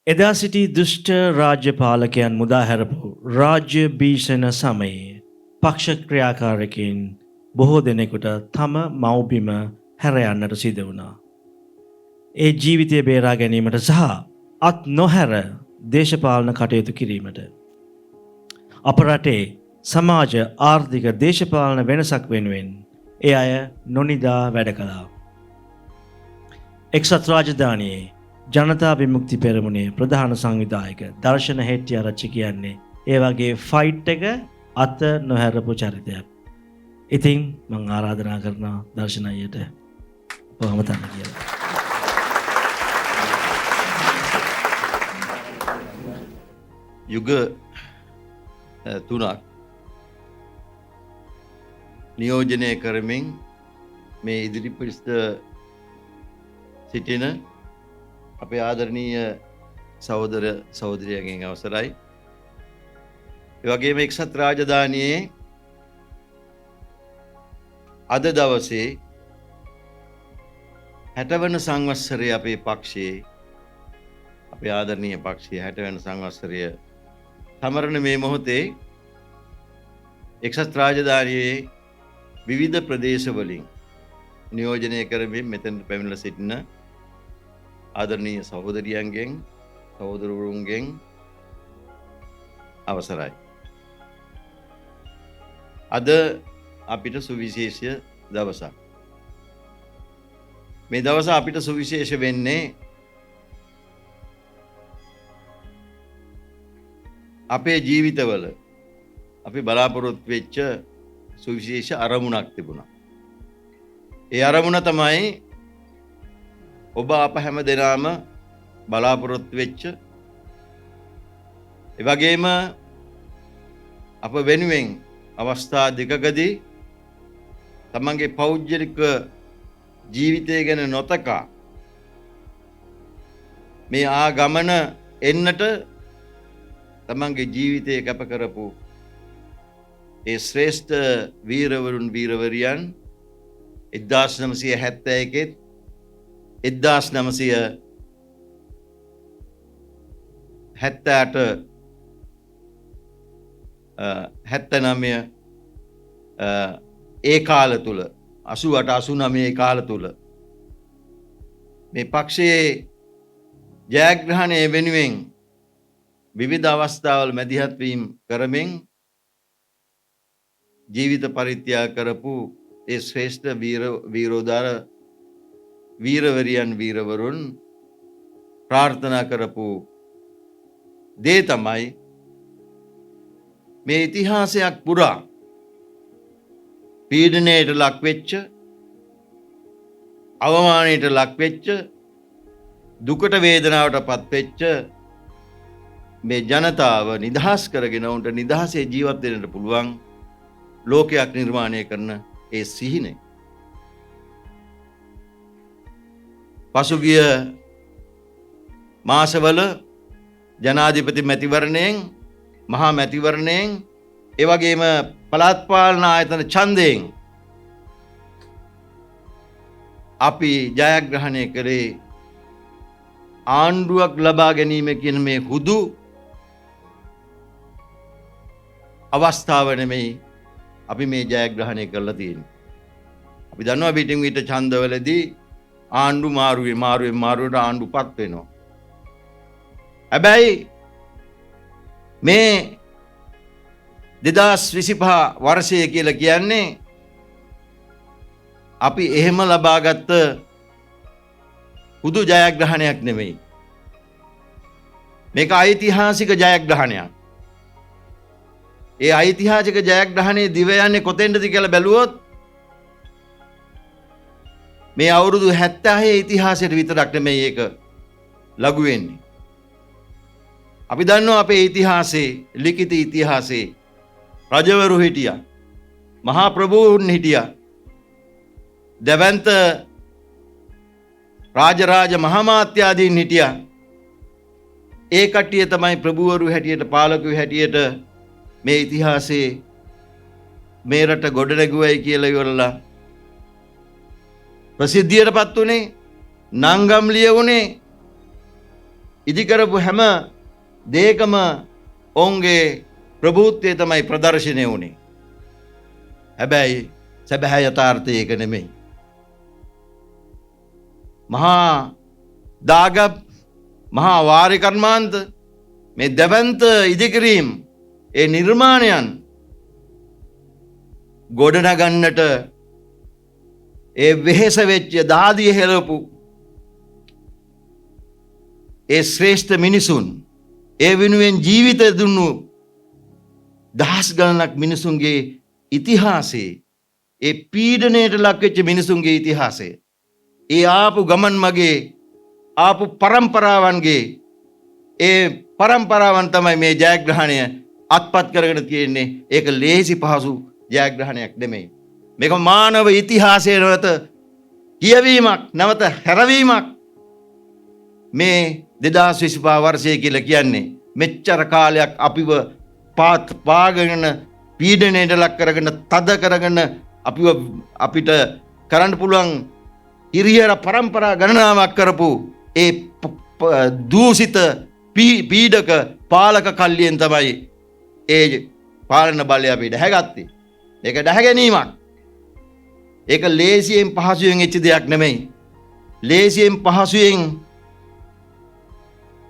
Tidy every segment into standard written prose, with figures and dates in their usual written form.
එදා සිටි දුෂ්ට රාජ්‍ය පාලකයන් මුදා හැරපු රාජ්‍ය භීෂණ සමයේ පක්ෂ ක්‍රියාකාරකයින් බොහෝ දෙනෙකුට තම මව්බිම හැර යන්නට සිදු වුණා. ඒ ජීවිතය බේරා ගැනීමට සහ අත් නොහැර දේශපාලන කටයුතු කිරීමට. අප රටේ සමාජ ආර්ථික දේශපාලන වෙනසක් වෙනුවෙන් ඒ අය නොනිදා වැඩ කළා. එක්සත් රාජධානියේ ජනතා විමුක්ති පෙරමුණේ ප්‍රධාන සංවිධායක දර්ශන හෙට්ටිආරච්චි කියන්නේ ඒ වගේ ෆයිට් එක අත නොහැරපු චරිතයක්. ඉතින් මම ආරාධනා කරනවා දර්ශන අයියට ඔහම තන්න කියලා. යුග 3ක් නියෝජනය කරමින් මේ ඉදිරිපිට සිටින අපේ ආදරණීය සහෝදර සහෝදරියන්ගෙන් අවසරයි. ඒ වගේම එක්සත් රාජධානියේ අද දවසේ 60 වන සංවත්සරයේ අපේ පක්ෂයේ අපේ ආදරණීය පක්ෂයේ 60 වන සංවත්සරය සමරන මේ මොහොතේ එක්සත් රාජධානියේ විවිධ ප්‍රදේශවලින් නියෝජනය කරමින් මෙතන පැමිණලා සිටින ආදරණීය සහෝදරියන්ගෙන් සහෝදරවරුන්ගෙන් අවසරයි. අද අපිට සුවිශේෂ දවසක්. මේ දවස අපිට සුවිශේෂ වෙන්නේ අපේ ජීවිතවල අපි බලාපොරොත්තු වෙච්ච සුවිශේෂ අරමුණක් තිබුණා. ඒ අරමුණ තමයි ඔබ අප හැම දෙනාම බලාපොරොත්තු වෙච්ච ඒ වගේම අප වෙනුවෙන් අවස්ථා දෙකකදී තමන්ගේ පෞද්ගලික ජීවිතය ගැන නොතකා මේ ගමන එන්නට තමන්ගේ ජීවිතය කැප කරපු ඒ ශ්‍රේෂ්ඨ වීරවරුන් වීරවරියන් 1971 1978 79 ඒ කාල තුල 88 89 ඒ කාල තුල මේ පක්ෂයේ ජයග්‍රහණය වෙනුවෙන් විවිධ අවස්ථාවල මැදිහත් වීම කරමින් ජීවිත පරිත්‍යාග කරපු ඒ ශ්‍රේෂ්ඨ වීරෝදාර වීරවරියන් වීරවරුන් ප්‍රාර්ථනා කරපු දේ තමයි මේ ඉතිහාසයක් පුරා පීඩනයට ලක් වෙච්ච අවමානයට ලක් වෙච්ච දුකට වේදනාවට පත් වෙච්ච මේ ජනතාව නිදහස් කරගෙන උන්ට නිදහසේ ජීවත් වෙන්නට පුළුවන් ලෝකයක් නිර්මාණය කරන ඒ සිහිනේ පසුගිය මාසවල ජනාධිපති මැතිවරණයෙන් මහා මැතිවරණයෙන් ඒ වගේම පළාත් පාලන ආයතන ඡන්දයෙන් අපි ජයග්‍රහණය කරේ ආණ්ඩුවක් ලබා ගැනීම කියන මේ හුදු අවස්ථාව නෙමෙයි අපි මේ ජයග්‍රහණය කරලා තියෙන්නේ. අපි දන්නවා පිටින් පිට ඡන්දවලදී ආණ්ඩු මාරුවට ආණ්ඩුපත් වෙනවා. හැබැයි මේ 2025 වර්ෂය කියලා කියන්නේ අපි එහෙම ලබාගත්ත හුදු ජයග්‍රහණයක් නෙමෙයි. මේක ඓතිහාසික ජයග්‍රහණයක්. ඒ ඓතිහාසික ජයග්‍රහණයේ දිව යන්නේ කොතෙන්ද කියලා බැලුවොත් මේ අවුරුදු 76 ඉතිහාසයට විතරක් නෙමෙයි ඒක ලඝු වෙන්නේ. අපි දන්නවා අපේ ඉතිහාසයේ ලිඛිත ඉතිහාසයේ රජවරු හිටියා. මහා ප්‍රභූන් හිටියා. දවන්ත රාජරාජ මහාමාත්‍යාදීන් හිටියා. ඒ කට්ටිය තමයි ප්‍රභූවරු හැටියට පාලකයෝ හැටියට මේ ඉතිහාසයේ මේ රට ගොඩනැගුවයි කියලා ඉවරලා ප්‍රසිද්ධියටපත් උනේ, නංගම් ලියවුනේ ඉදිකරපු හැම දේකම ඔවුන්ගේ ප්‍රභූත්වය තමයි ප්‍රදර්ශනය වුණේ. හැබැයි සැබෑ යථාර්ථය ඒක නෙමෙයි. මහා දාගබ් මහා වාරි කර්මාන්ත මේ දැවන්ත ඉදිකිරීම් ඒ නිර්මාණයන් ගොඩනගන්නට ඒ වෙහෙස වෙච්ච දාදිය හෙලපු ඒ ශ්‍රේෂ්ඨ මිනිසුන් ඒ වෙනුවෙන් ජීවිත දුන්නු දහස් ගණනක් මිනිසුන්ගේ ඉතිහාසයේ ඒ පීඩනයට ලක්වෙච්ච මිනිසුන්ගේ ඉතිහාසය ඒ ආපු ගමන් මගේ ආපු පරම්පරාවන්ගේ ඒ පරම්පරාවන් තමයි මේ ජයග්‍රහණය අත්පත් කරගෙන තියෙන්නේ. ඒක ලේසි පහසු ජයග්‍රහණයක් නෙමෙයි. මේක මානව ඉතිහාසයේ නැවත කියවීමක් නැවත හැරවීමක්. මේ 2025 වර්ෂය කියලා කියන්නේ මෙච්චර කාලයක් අපිව පාගෙන පීඩනයට ලක් කරගෙන තද කරගෙන අපිට කරන්න පුළුවන් හිරියර පරම්පරා ගණනාවක් කරපු ඒ දූෂිත පීඩක පාලක කල්ලියෙන් තමයි ඒ පාලන බලය අපි දැහැගත්තේ. ඒක දැහැගැනීමක්. ඒක ලේසියෙන් පහසුවෙන් එච්ච දෙයක් නෙමෙයි. ලේසියෙන් පහසුවෙන්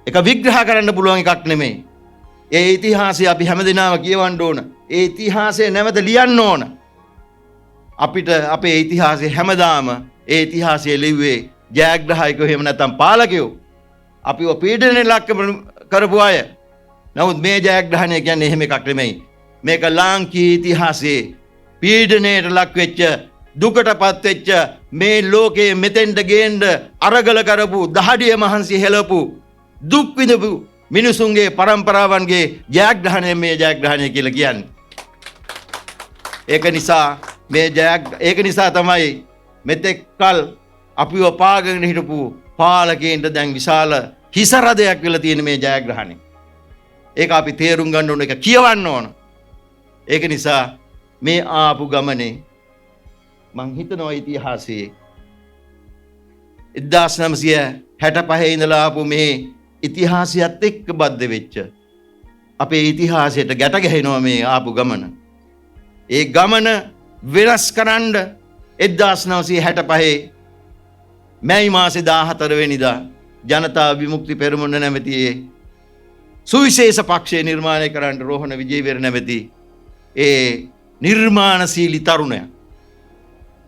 එක විග්‍රහ කරන්න පුළුවන් එකක් නෙමෙයි. ඒ ඉතිහාසය අපි හැමදෙනාම කියවන්න ඕන. ඒ ඉතිහාසය නැවත ලියන්න ඕන. අපිට අපේ ඉතිහාසය හැමදාම ඒ ඉතිහාසය ලිව්වේ ජයග්‍රාහකයෝ එහෙම නැත්නම් පාලකයෝ. අපිව පීඩනයට ලක් කරපු අය. නමුත් මේ ජයග්‍රහණය කියන්නේ එහෙම එකක් නෙමෙයි. මේක ලාංකීය ඉතිහාසයේ පීඩනයට ලක් වෙච්ච දුකටපත් වෙච්ච මේ ලෝකයේ මෙතෙන්ට ගේන්න අරගල කරපු දහඩිය මහන්සි හෙලපු දුක් විඳපු මිනිසුන්ගේ පරම්පරාවන්ගේ ජයග්‍රහණය මේ ජයග්‍රහණය කියලා කියන්නේ. ඒක නිසා තමයි මෙතෙක් කල් අපිව පාගගෙන හිටපු පාලකයන්ට දැන් විශාල හිසරදයක් වෙලා තියෙන මේ ජයග්‍රහණය. ඒක අපි තේරුම් ගන්න ඕන, ඒක කියවන්න ඕන. ඒක නිසා මේ ආපු ගමනේ මං හිතනවා ඉතිහාසයේ 1965 ඉඳලා ආපු මේ ඉතිහාසයත් එක්ක බද්ධ වෙච්ච අපේ ඉතිහාසයට ගැට ගැහෙනවා මේ ආපු ගමන. ඒ ගමන වෙනස් කරන්න 1965 මැයි මාසේ 14 වෙනිදා ජනතා විමුක්ති පෙරමුණ නැමැති සුවිශේෂ පක්ෂය නිර්මාණය කරන්න රෝහණ විජේවීර නැමැති ඒ නිර්මාණශීලී තරුණයා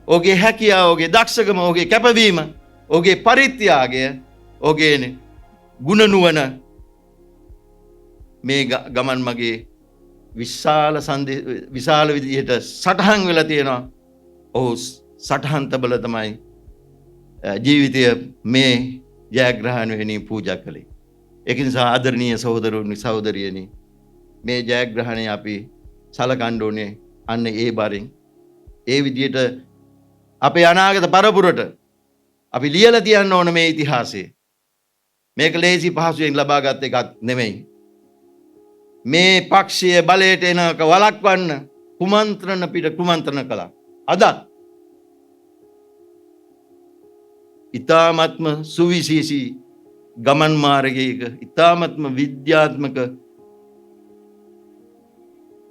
ඔහුගේ හැකියාව, ඔහුගේ දක්ෂකම, ඔහුගේ කැපවීම, ඔහුගේ පරිත්‍යාගය, ඔහුගේ ගුණ නුවණ මේ ගමන් මගේ විශාල විදිහට සටහන් වෙලා තියෙනවා. ඔහු සටහන් තබල තමයි ජීවිතය මේ ජයග්‍රහණ වෙනින් පූජා කළේ. ඒක නිසා ආදරණීය සහෝදරවරුනි සහෝදරියනි, මේ ජයග්‍රහණය අපි සලකන්න ඕනේ අන්න ඒ බරින්. ඒ විදිහට අපේ අනාගත පරපුරට අපි ලියලා තියන්න ඕන මේ ඉතිහාසය. මේක ලේසි පහසුවෙන් ලබාගත් එකක් නෙමෙයි. මේ පක්ෂය බලයට එනක වළක්වන්න කුමන්ත්‍රණ කළා. අදත් ඉතාමත්ම සුවිශේෂී ගමන් මාර්ගයක, ඉතාමත්ම විද්‍යාත්මක,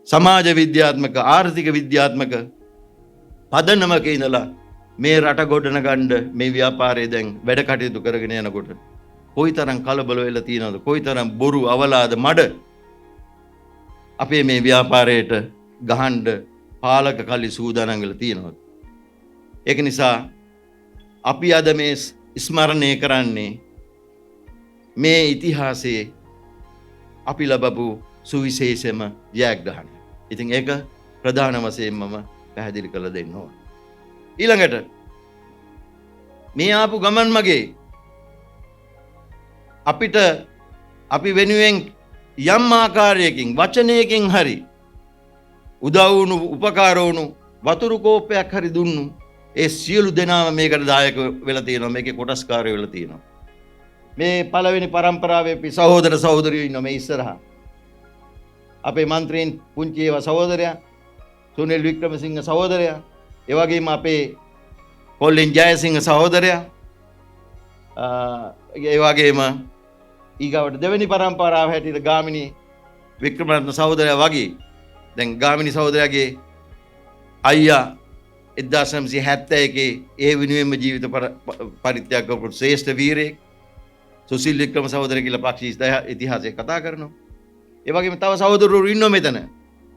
සමාජ විද්‍යාත්මක, ආර්ථික විද්‍යාත්මක පදනමක ඉඳලා මේ රට ගොඩනගන්න මේ ව්‍යාපාරය දැන් වැඩ කටයුතු කරගෙන යනකොට කොයිතරම් කලබල වෙලා තියෙනවද, කොයිතරම් බොරු අවලාද මඩ අපේ මේ ව්‍යාපාරයට ගහන්න පාලක කල්ලි සූදානම් වෙලා තියෙනවද. ඒක නිසා අපි අද මේ ස්මරණය කරන්නේ මේ ඉතිහාසයේ අපි ලබපු සුවිශේෂම ජයග්‍රහණය. ඉතින් ඒක ප්‍රධාන වශයෙන් මම පැහැදිලි කරලා දෙන්න ඕන. ඊළඟට මේ ආපු ගමන් මගේ අපිට අපි වෙනුවෙන් යම් ආකාරයකින් වචනයකින් හරි උදව් වුණු, උපකාර වුණු, වතුරු කෝප්පයක් හරි දුන්නු ඒ සියලු දෙනාම මේකට දායක වෙලා තියෙනවා, මේකේ කොටස්කාරයෝ වෙලා තියෙනවා. මේ පළවෙනි පරම්පරාවේ අපි සහෝදර සහෝදරියෝ ඉන්නවා මේ ඉස්සරහා. අපේ මන්ත්‍රීන් පුංචි ඒවා සහෝදරයා, සුනිල් වික්‍රමසිංහ සහෝදරයා, ඒ වගේම අපේ කොල්ලින් ජයසිංහ සහෝදරයා, ඒ වගේම ඊගාවට දෙවෙනි පරම්පරාව හැටියට ගාමිණී වික්‍රමරත්න සහෝදරයා වගේ දැන් ගාමිණී සහෝදරයාගේ අයියා 1971 ඒ වෙනුවෙන්ම ජීවිත පරිත්‍යාග කරපු ශ්‍රේෂ්ඨ වීරයෙක් සුසිල් වික්‍රම සහෝදරය කියලා පක්ෂ ඉතිහාසය කතා කරනවා. ඒ වගේම තව සහෝදරවරු ඉන්නවා මෙතන.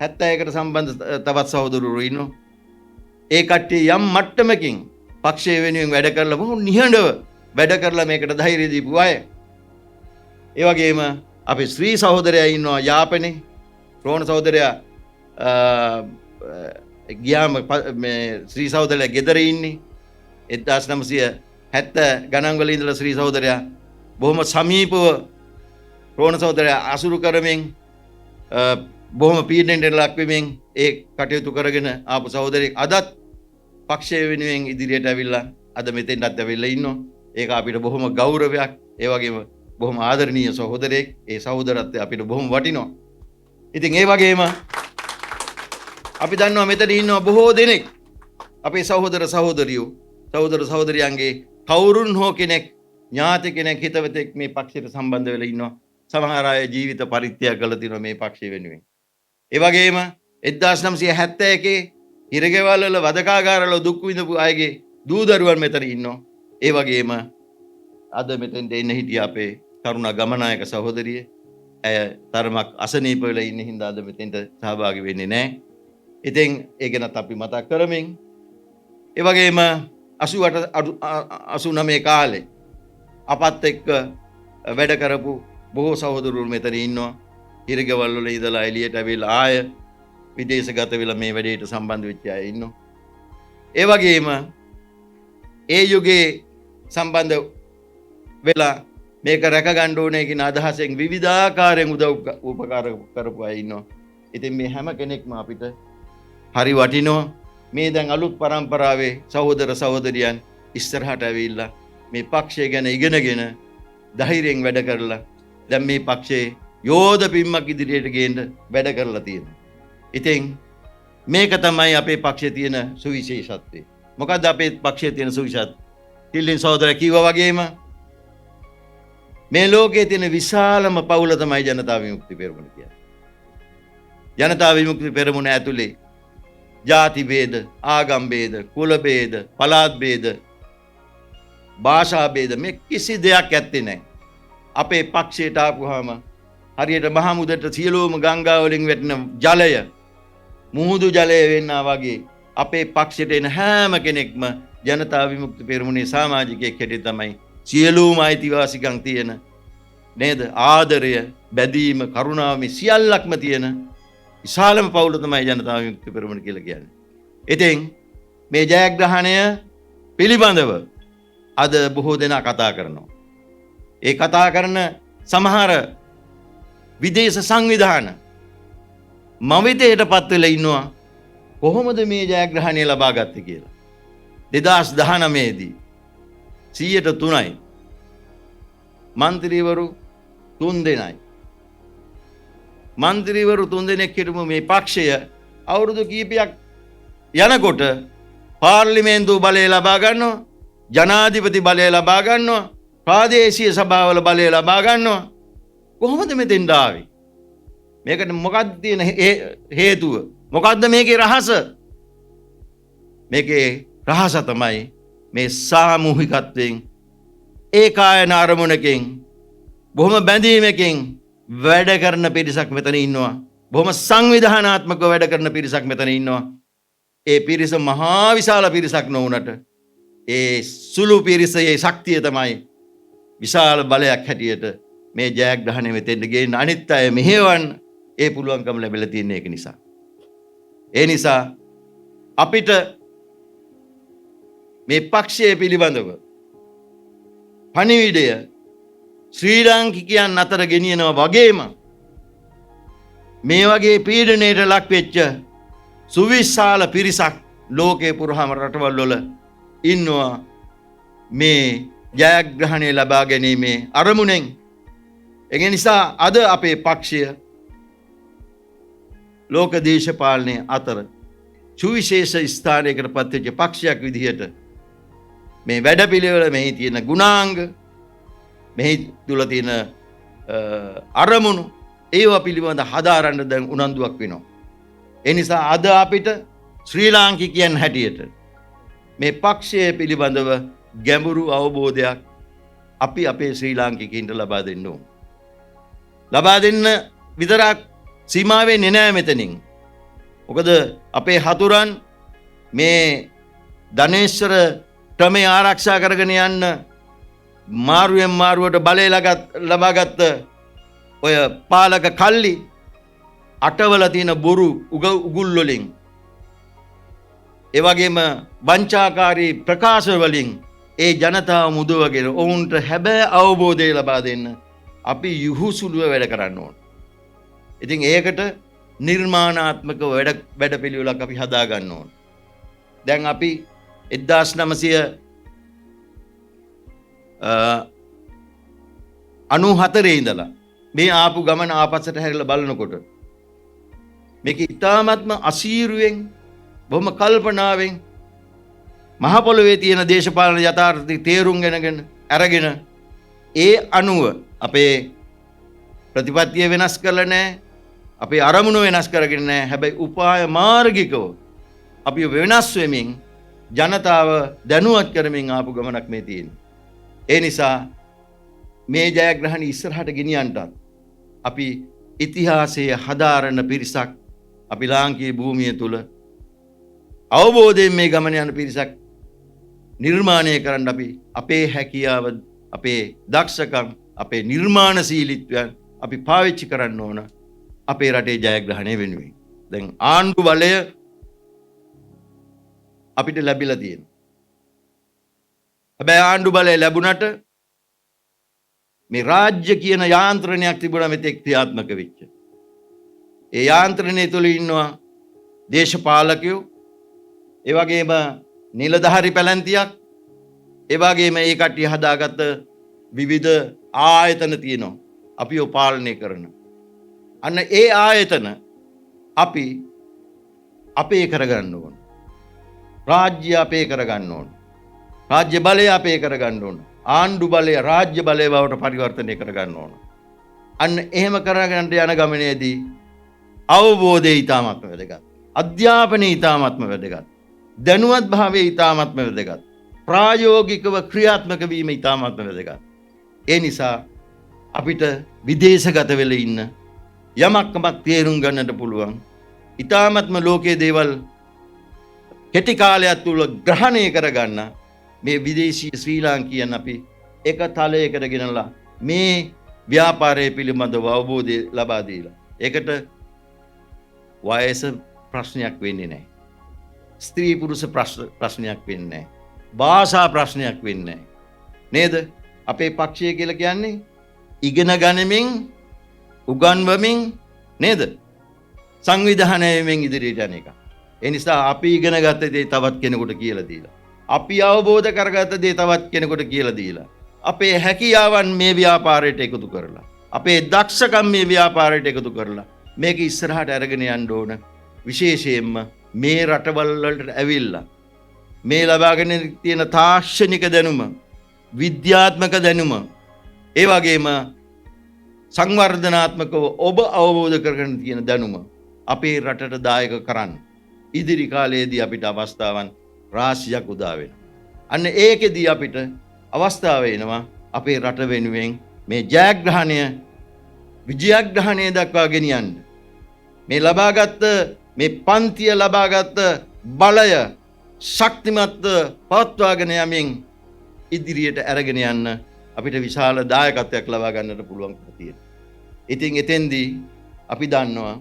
71කට සම්බන්ධ තවත් සහෝදරවරු ඉන්නවා. ඒ කට්ටිය යම් මට්ටමකින් පක්ෂය වෙනුවෙන් වැඩ කරලා බොහොම නිහඬව වැඩ කරලා මේකට ධෛර්යය දීපු අය. ඒ වගේම අපේ ශ්‍රී සහෝදරයා ඉන්නවා යාපනයේ. රෝණ සහෝදරයා ගියාම මේ ශ්‍රී සහෝදරයා ගෙදර ඉන්නේ 1970 ගණන් වල ඉඳලා ශ්‍රී සහෝදරයා බොහොම සමීපව රෝණ සහෝදරයා අසුරු කරමින් බොහොම පීඩනයට ලක් වෙමින් ඒ කටයුතු කරගෙන ආපු සහෝදරයෙක් අදත් පක්ෂය වෙනුවෙන් ඉදිරියට ඇවිල්ලා අද මෙතෙන්ටත් ඇවිල්ලා ඉන්නවා. ඒක අපිට බොහොම ගෞරවයක්. ඒ වගේම බොහොම ආදරණීය සහෝදරයෙක්. ඒ සහෝදරත්වය අපිට බොහොම වටිනවා. ඉතින් ඒ වගේම අපි දන්නවා මෙතන ඉන්නවා බොහෝ දෙනෙක් අපේ සහෝදර සහෝදරියෝ සහෝදර සහෝදරියන්ගේ කවුරුන් හෝ කෙනෙක් ඥාති කෙනෙක් හිතවතෙක් මේ පක්ෂයට සම්බන්ධ වෙලා ඉන්නවා. සමහර අය ජීවිත පරිත්‍යාග කළා තියෙනවා මේ පක්ෂය වෙනුවෙන්. ඒ වගේම 1971 හිරගෙවල් වල වදකාගාරවල දුක් විඳපු අයගේ දූ දරුවන් මෙතන ඉන්නවා. ඒ වගේම අද මෙතෙන්ට එන්න හිටිය අපේ කරුණා ගමනායක සහෝදරිය ඇය තරමක් අසනීප වෙලා ඉන්න හින්දා අද මෙතෙන්ට සහභාගී වෙන්නේ නැහැ. ඉතින් ඒ ගැනත් අපි මතක් කරමින් ඒ වගේම 89 කාලේ අපත් එක්ක වැඩ කරපු බොහෝ සහෝදරවරු මෙතන ඉන්නවා. හිරගෙවල් වල ඉඳලා එළියට ඇවිල්ලා ආය විදේශගත වෙලා මේ වැඩේට සම්බන්ධ වෙච්ච අය ඉන්නවා. ඒ වගේම ඒ යුගයේ සම්බන්ධ වෙලා මේක රැක ගන්න ඕනේ කියන අදහසෙන් විවිධාකාරයෙන් උපකාර කරපු අය ඉන්නවා. ඉතින් මේ හැම කෙනෙක්ම අපිට හරි වටිනවා. මේ දැන් අලුත් පරම්පරාවේ සහෝදර සහෝදරියන් ඉස්සරහට ඇවිල්ලා මේ පක්ෂය ගැන ඉගෙනගෙන ධෛර්යයෙන් වැඩ කරලා දැන් මේ පක්ෂයේ යෝධ පිම්මක් ඉදිරියට ගේන්න වැඩ කරලා තියෙනවා. ඉතින් මේක තමයි අපේ පක්ෂයේ තියෙන සුවිශේෂත්වය. මොකද්ද අපේ පක්ෂයේ තියෙන සුවිශේෂත්වය? තිල්ලින් සහෝදරයා කිව්වා වගේම මේ ලෝකයේ තියෙන විශාලම පවුල තමයි ජනතා විමුක්ති පෙරමුණ කියන්නේ. ජනතා විමුක්ති පෙරමුණ ඇතුලේ ජාති ભેද, ආගම් ભેද, කුල ભેද, පළාත් ભેද, භාෂා ભેද මේ කිසි දෙයක් ඇත්තේ නැහැ. අපේ පක්ෂයට ආපුවාම හරියට මහා මුදට සියලුම ගංගා වලින් වැටෙන ජලය මුහුදු ජලය වෙන්නා වගේ අපේ පක්ෂයට එන හැම කෙනෙක්ම ජනතා විමුක්ති පෙරමුණේ සමාජිකයෙක් හැටියට තමයි සියලුම අයිතිවාසිකම් තියෙන නේද? ආදරය, බැඳීම, කරුණාව මේ සියල්ලක්ම තියෙන විශාලම පවුල තමයි ජනතා විමුක්ති පෙරමුණ කියලා කියන්නේ. ඉතින් මේ ජයග්‍රහණය පිළිබඳව අද බොහෝ දෙනා කතා කරනවා. ඒ කතා කරන සමහර විදේශ සංවිධාන මවිතයටපත් වෙලා ඉන්නවා කොහොමද මේ ජයග්‍රහණය ලබා ගත්තේ කියලා. 2019 දී 103යි මන්ත්‍රීවරු 3 දෙනයි. මන්ත්‍රීවරු 3 දෙනෙක් හිටපු මේ පක්ෂය අවුරුදු කීපයක් යනකොට පාර්ලිමේන්තුව බලය ලබා ගන්නවා, ජනාධිපති බලය ලබා ගන්නවා, ප්‍රාදේශීය සභාවල බලය ලබා ගන්නවා. කොහොමද මෙතෙන්ට ආවේ? මේකට මොකක්ද තියෙන හේතුව? මොකක්ද මේකේ රහස? මේකේ රහස තමයි මේ සාමූහිකත්වයෙන් ඒකායන අරමුණකින් බොහොම බැඳීමකින් වැඩ කරන පිරිසක් මෙතන ඉන්නවා. බොහොම සංවිධානාත්මකව වැඩ කරන පිරිසක් මෙතන ඉන්නවා. ඒ පිරිස මහා විශාල පිරිසක් නොවුනට ඒ සුළු පිරිසේ ශක්තිය තමයි විශාල බලයක් හැටියට මේ ජයග්‍රහණය මෙතෙන්ට ගේන්න අනිත් අය මෙහෙවන්න ඒ පුළුවන්කම ලැබිලා තියෙන එක නිසා. ඒ නිසා අපිට මේ පක්ෂය පිළිබඳව පණිවිඩය ශ්‍රී ලාංකිකයන් අතර ගෙනියනවා වගේම මේ වගේ පීඩනයට ලක් වෙච්ච සුවිශාල පිරිසක් ලෝකේ පුරාම රටවල් වල ඉන්නවා මේ ජයග්‍රහණය ලබා ගැනීමේ අරමුණෙන්. ඒ නිසා අද අපේ පක්ෂය ලෝක දේශපාලනය අතර සුවිශේෂ ස්ථානයකට පත් වෙච්ච පක්ෂයක් විදිහට මේ වැඩපිළිවෙල මෙහි තියෙන ගුණාංග මෙහි තුල තියෙන අරමුණු ඒවා පිළිබඳ හදාරන්න දැන් උනන්දුවක් වෙනවා. ඒ නිසා අද අපිට ශ්‍රී ලාංකිකයන් හැටියට මේ පක්ෂය පිළිබඳව ගැඹුරු අවබෝධයක් අපි අපේ ශ්‍රී ලාංකිකයින්ට ලබා දෙන්න ඕන. ලබා දෙන්න විතරක් සීමා වෙන්නේ නැහැ මෙතනින්. මොකද අපේ හතුරන් මේ ධනේශ්වර ක්‍රමය ආරක්ෂා කරගෙන යන්න මාරුවෙන් මාරුවට බලය ලබාගත්ත ඔය පාලක කල්ලි අටවල තියෙන බොරු උගුල් වලින් ඒ වගේම වංචාකාරී ප්‍රකාශ වලින් ඒ ජනතාව මුදවගෙන ඔවුන්ට හැබෑ අවබෝධය ලබා දෙන්න අපි යහුසුලුව වැඩ කරන්න ඕන. ඉතින් ඒකට නිර්මාණාත්මක වැඩපිළිවෙලක් අපි හදා ගන්න ඕන. දැන් අපි 1994 ඉඳලා මේ ආපු ගමන ආපස්සට හැරිලා බලනකොට මේක ඉතාමත්ම අසීරුවෙන් බොහොම කල්පනාවෙන් මහ පොළොවේ තියෙන දේශපාලන යථාර්ථය තේරුම් අරගෙන ඒ අනුව අපේ ප්‍රතිපත්තිය වෙනස් කරලා නැහැ, අපේ අරමුණු වෙනස් කරගෙන නැහැ. හැබැයි උපාය මාර්ගිකව අපි වෙනස් වෙමින් ජනතාව දැනුවත් කරමින් ආපු ගමනක් මේ තියෙන්නේ. ඒ නිසා මේ ජයග්‍රහණ ඉස්සරහට ගෙනියන්නත් අපි ඉතිහාසයේ හදාරන පිරිසක් අපි ලාංකීය භූමිය තුල අවබෝධයෙන් මේ ගමන යන පිරිසක් නිර්මාණය කරන්න අපි අපේ හැකියාව, අපේ දක්ෂකම්, අපේ නිර්මාණශීලීත්වයන් අපි පාවිච්චි කරන්න ඕන අපේ රටේ ජයග්‍රහණය වෙනුවෙන්. දැන් ආණ්ඩු බලය අපිට ලැබිලා තියෙනවා. හැබැයි ආණ්ඩු බලය ලැබුණට මේ රාජ්‍ය කියන යාන්ත්‍රණයක් තිබුණා මෙතෙක් ක්‍රියාත්මක වෙච්ච. ඒ යාන්ත්‍රණය තුළ ඉන්නවා දේශපාලකයෝ, ඒ වගේම නිලධාරි පැලැන්තියක්, ඒ වගේම ඒ කට්ටිය හදාගත්ත විවිධ ආයතන තියෙනවා අපිව පාලනය කරන. අන්න ඒ ආයතන අපි අපේ කරගන්න ඕන. රාජ්‍ය අපේ කරගන්න ඕන. රාජ්‍ය බලය අපේ කරගන්න ඕන. ආණ්ඩු බලය රාජ්‍ය බලය බවට පරිවර්තනය කරගන්න ඕන. අන්න එහෙම කරගන්න යන ගමනේදී අවබෝධය ඉතාමත්ම වැදගත්. අධ්‍යාපනය ඉතාමත්ම වැදගත්. දැනුවත් භාවය ඉතාමත්ම වැදගත්. ප්‍රායෝගිකව ක්‍රියාත්මක වීම ඉතාමත්ම වැදගත්. ඒ නිසා අපිට විදේශගත වෙලා ඉන්න යමක්කමක් තේරුම් ගන්නට පුළුවන්. ඉතාමත්ම ලෝකයේ දේවල් කෙටි කාලයක් තුල ග්‍රහණය කරගන්න මේ විදේශීය ශ්‍රී ලාංකිකයන් අපි එක තලයකට ගෙනලා මේ ව්‍යාපාරය පිළිබඳව අවබෝධය ලබා දීලා ඒකට වයස ප්‍රශ්නයක් වෙන්නේ නැහැ. ස්ත්‍රී පුරුෂ ප්‍රශ්නයක් වෙන්නේ නැහැ. භාෂා ප්‍රශ්නයක් වෙන්නේ නැහැ. නේද? අපේ පක්ෂය කියලා කියන්නේ ඉගෙන ගනිමින් උගන්වමින් නේද? සංවිධානයෙන් ඉදිරියට යන එක. ඒ නිසා අපි ඉගෙන ගත්ත දේ තවත් කෙනෙකුට කියලා දීලා, අපි අවබෝධ කරගත්ත දේ තවත් කෙනෙකුට කියලා දීලා, අපේ හැකියාවන් මේ ව්‍යාපාරයට එකතු කරලා, අපේ දක්ෂකම් මේ ව්‍යාපාරයට එකතු කරලා මේක ඉස්සරහට අරගෙන යන්න ඕන. විශේෂයෙන්ම මේ රටවල් වලට ඇවිල්ලා මේ ලබාගෙන තියෙන තාක්ෂණික දැනුම, විද්‍යාත්මක දැනුම, ඒ වගේම සංවර්ධනාත්මකව ඔබ අවබෝධ කරගෙන තියෙන දැනුම අපේ රටට දායක කරන්න ඉදිරි කාලයේදී අපිට අවස්ථාවන් රාශියක් උදා වෙනවා. අන්න ඒකෙදී අපිට අවස්ථාව එනවා අපේ රට වෙනුවෙන් මේ ජයග්‍රහණය විජයග්‍රහණය දක්වා ගෙනියන්න. මේ ලබාගත් මේ පන්තිය ලබාගත් බලය ශක්තිමත් පවත්වාගෙන යමින් ඉදිරියට අරගෙන යන්න අපිට විශාල දායකත්වයක් ලබා ගන්නට පුළුවන්කම තියෙනවා. ඉතින් එතෙන්දී අපි දන්නවා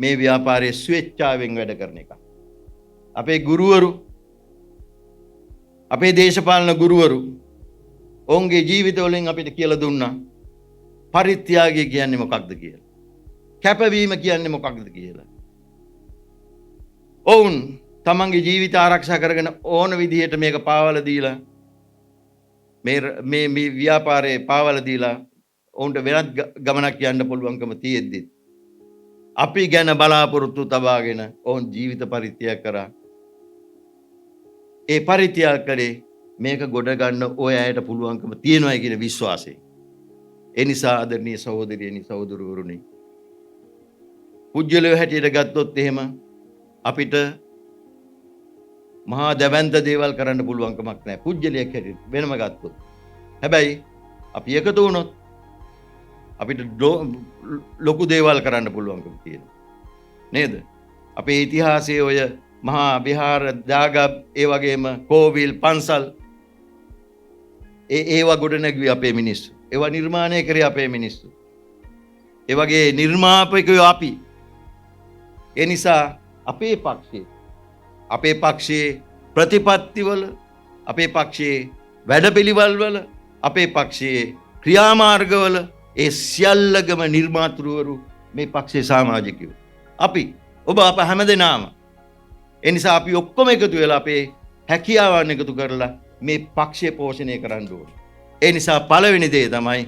මේ ව්‍යාපාරයේ ස්වේච්ඡාවෙන් වැඩ කරන එක. අපේ ගුරුවරු, අපේ දේශපාලන ගුරුවරු ඔවුන්ගේ ජීවිතවලින් අපිට කියලා දුන්නා පරිත්‍යාගය කියන්නේ මොකක්ද කියලා. කැපවීම කියන්නේ මොකක්ද කියලා. ඔවුන් තමන්ගේ ජීවිත ආරක්ෂා කරගෙන ඕන විදිහට මේක පාවලා දීලා මේ ව්‍යාපාරයේ පාවලා දීලා ඔවුන්ට වෙනත් ගමනක් යන්න පුළුවන්කම තියෙද්දි අපි ගැන බලාපොරොත්තු තබාගෙන ඔවුන් ජීවිත පරිත්‍යාග කරා. ඒ පරිත්‍යාග කරේ මේක ගොඩ ගන්න ඔය අයට පුළුවන්කම තියෙනවා කියන විශ්වාසයෙන්. ඒ නිසා ආදරණීය සහෝදරියනි සහෝදරවරුනි පුජ්‍යලෝ හැටියට ගත්තොත් එහෙම අපිට මහා දැවැන්ත දේවල් කරන්න පුළුවන් කමක් නැහැ පුජ්‍යලයක් හැටියට වෙනම ගත්තොත්. හැබැයි අපි එකතු වුණොත් අපිට ලොකු දේවල් කරන්න පුළුවන්කම තියෙනවා. නේද? අපේ ඉතිහාසයේ ඔය මහා විහාර දාගබ් ඒ වගේම කෝවිල් පන්සල් ඒවා ගොඩනැගුවේ අපේ මිනිස්සු. ඒවා නිර්මාණය කරේ අපේ මිනිස්සු. ඒ වගේ නිර්මාපකයෝ අපි. ඒ නිසා අපේ පක්ෂයේ ප්‍රතිපත්තිවල අපේ පක්ෂයේ වැඩපිළිවෙල්වල අපේ පක්ෂයේ ක්‍රියාමාර්ගවල ඒ සියල්ලගම නිර්මාතෘවරු මේ පක්ෂයේ සමාජිකයෝ. අපි ඔබ අප හැමදෙනාම ඒ නිසා අපි ඔක්කොම එකතු වෙලා අපේ හැකියාවන් එකතු කරලා මේ පක්ෂය පෝෂණය කරන්න ඕනේ. ඒ නිසා පළවෙනි දේ තමයි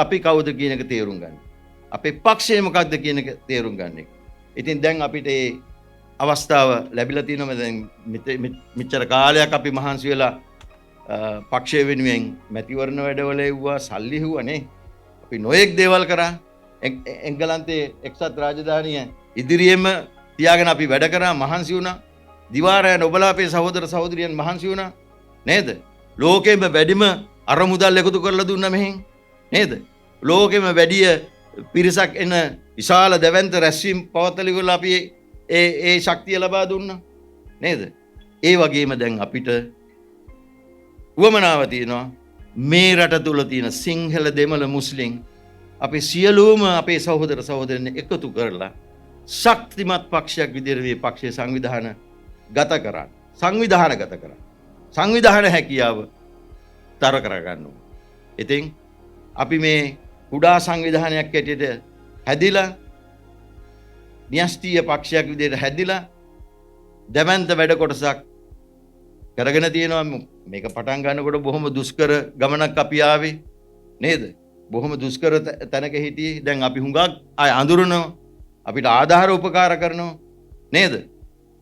අපි කවුද කියන එක තේරුම් ගන්න. අපේ පක්ෂය මොකක්ද කියන එක තේරුම් ගන්න එක. ඉතින් දැන් අපිට මේ අවස්ථාව ලැබිලා තියෙනවා. දැන් මෙච්චර කාලයක් අපි මහන්සි වෙලා පක්ෂය වෙනුවෙන් මැතිවරණ වැඩවල එව්වා, සල්ලි හුවනේ. අපි නොයෙක් දේවල් කරා. එංගලන්තයේ එක්සත් රාජධානිය ඉදිරියෙම තියාගෙන අපි වැඩ කරා, මහන්සි වුණා. දිවාරයන් ඔබලා අපේ සහෝදර සහෝදරියන් මහන්සි වුණා. නේද? ලෝකෙම වැඩිම අරමුදල් එකතු කරලා දුන්නා මෙහෙන්. නේද? ලෝකෙම වැඩි පිරිසක් එන විශාල දැවැන්ත රැස්වීම් පවත්වලිවල අපි ඒ ශක්තිය ලබා දුන්නා. නේද? ඒ වගේම දැන් අපිට උවමනාව තියෙනවා මේ රට තුල තියෙන සිංහල දෙමළ මුස්ලිම් අපි සියලුම අපේ සහෝදර සහෝදරයන් එකතු කරලා ශක්තිමත් පක්ෂයක් විදිහට මේ පක්ෂයේ සංවිධානගත කරා. සංවිධාන හැකියාව තර කරගන්න ඕනේ. ඉතින් අපි මේ කුඩා සංවිධානයක් ඇටියට හැදිලා න්‍යෂ්ටීය පක්ෂයක් විදිහට හැදිලා දැවැන්ත වැඩ කොටසක් කරගෙන තියෙනවා. මේක පටන් ගන්නකොට බොහොම දුෂ්කර ගමනක් අපි ආවේ. නේද? බොහොම දුෂ්කර තැනක හිටියේ. දැන් අපි හුඟක් අය අඳුරනවා. අපිට ආධාර උපකාර කරනවා. නේද?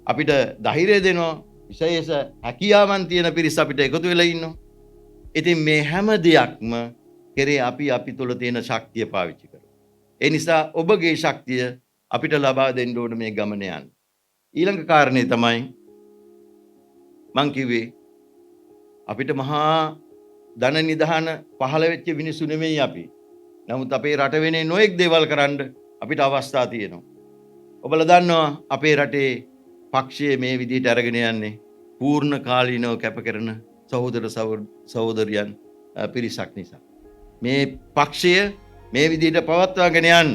අපිට ධෛර්යය දෙනවා. විශේෂ හැකියාවන් තියෙන පිරිස අපිට එකතු වෙලා ඉන්නවා. ඉතින් මේ හැම දෙයක්ම කෙරේ අපි තුල තියෙන ශක්තිය පාවිච්චි කරනවා. ඒ නිසා ඔබගේ ශක්තිය අපිට ලබා දෙන්න ඕන මේ ගමන යන්න. ඊළඟ කාරණේ තමයි මං කිව්වේ අපිට මහා ධන නිධාන පහළ වෙච්ච මිනිස්සු නෙමෙයි අපි. නමුත් අපේ රට වෙනේ නොඑක් දේවල් කරන්න අපිට අවස්ථා තියෙනවා. ඔබලා දන්නවා අපේ රටේ පක්ෂයේ මේ විදිහට අරගෙන යන්නේ පූර්ණ කාලීනව කැප කරන සහෝදර සහෝදරියන් පිරිසක් නිසා. මේ පක්ෂය මේ විදිහට පවත්වාගෙන යන්න